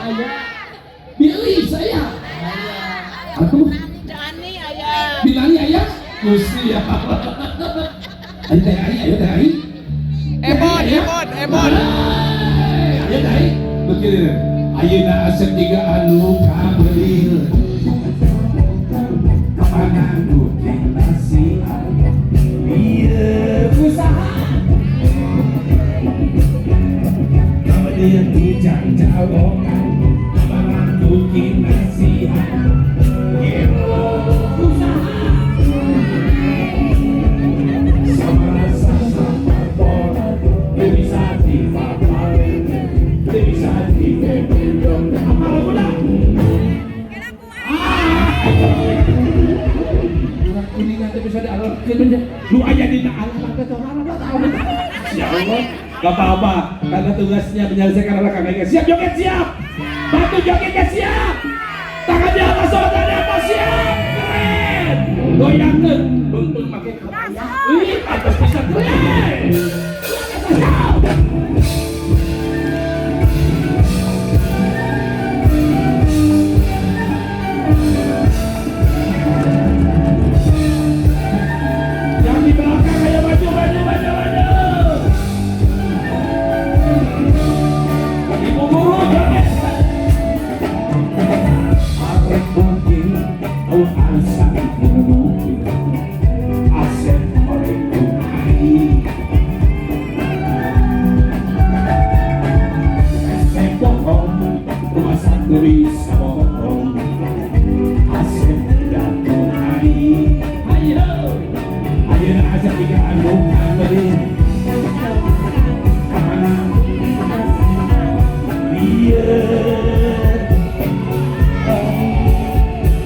ayah. Pilih saya. Aku. Dani ayah. Bilani ayah. Gusti ya. Ayo teh ai. Emon. Ayo teh ai. Begini. Ayeuna asep tiga anu kabeureun. Kapanan kucing nasi. Ieu usaha. Kemudian tujang jalokan. Kapanan kucing nasi. Ieu usaha. Sama rasa sama pola. Bisa dipapalin. Bisa dipependong. Apa udah? Kuningan teh bisa dialorkeun aja. Lu aya dina alam teh orang tahu. Ya Allah, enggak apa-apa. Karena tugasnya menyelesaikan anak kakaknya. Siap joget siap. Bantu jogetnya siap. Tangan di atas, saudara di atas siap. Keren. Goyangkeun. Bung make kebaya. Ih, pantes bisa keren. Yang di belakang ayo maju. Ibu guru joget. Arek mungkin kau asa mungkin asep oleh kumai. Asep bohong, rumah satu bisa bohong. Asep dan kumai. Ayo asep tiga anu kabeureun. Kamana?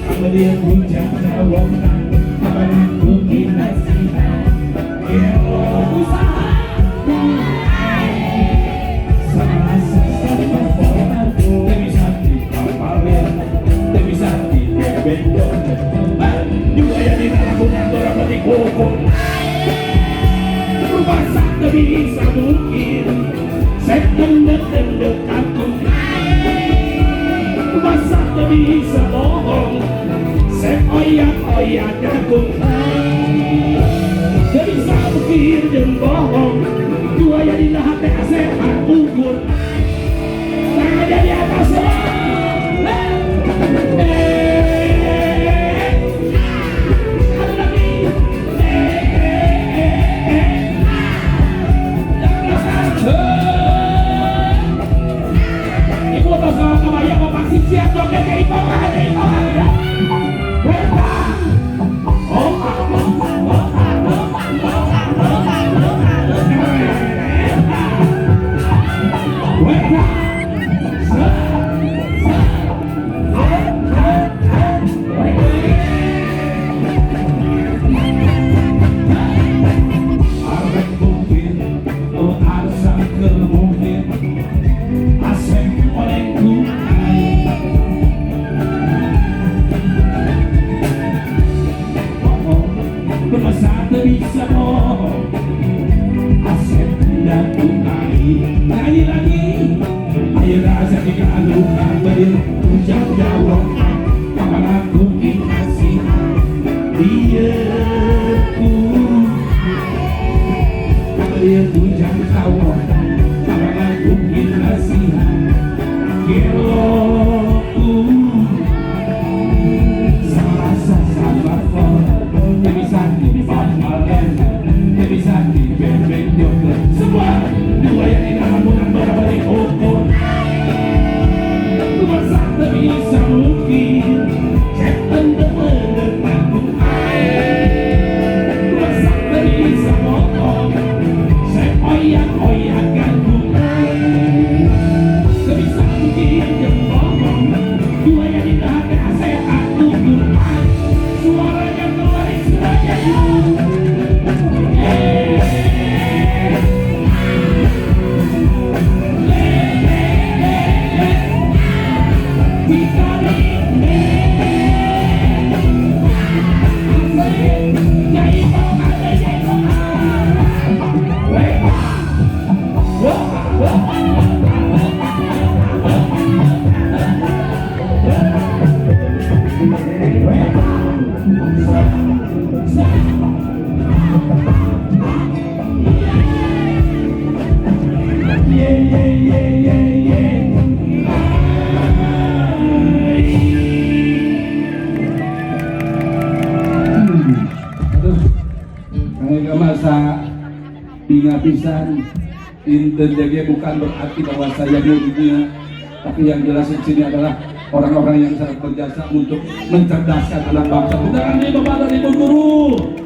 Kemudian hujan jawabkan kapan mungkin nasihat usaha sama sama pola bisa dipapalin bisa dipependong juga yang di dalam bukan orang mati hukum rumah sakit bisa mungkin saya tendek aku masa tak bisa bohong seoyak-oyak aku tak bisa pikir dan bohong dua yang di hati sehat ukur tangan di atas siap joget ke ipokan ya. Arek mungkin, asa kemungkin, asep olehku. Masa bisa bohong asep dan tunai nyanyi lagi ayo rasa jika anu kabeureun hujan jawab kapan aku kasih dieuku kabeureun hujan jawab kapan aku kasih geloku sama sama bisa dipapalin, bisa dipependong semua dua yang di dalam bukan berbalik ukur rumah sakit bisa mungkin cek pendek aku rumah sakit bisa bohong seoyak-oyakan bungai bisa mungkin yang bohong dua yang di dalam sehat ukur suaranya keluar istilahnya ingat pisan, inten jadi bukan berarti bahwa saya muridnya, tapi yang jelas di sini adalah orang-orang yang sangat berjasa untuk mencerdaskan anak bangsa. Bukan Bapak dan Ibu guru.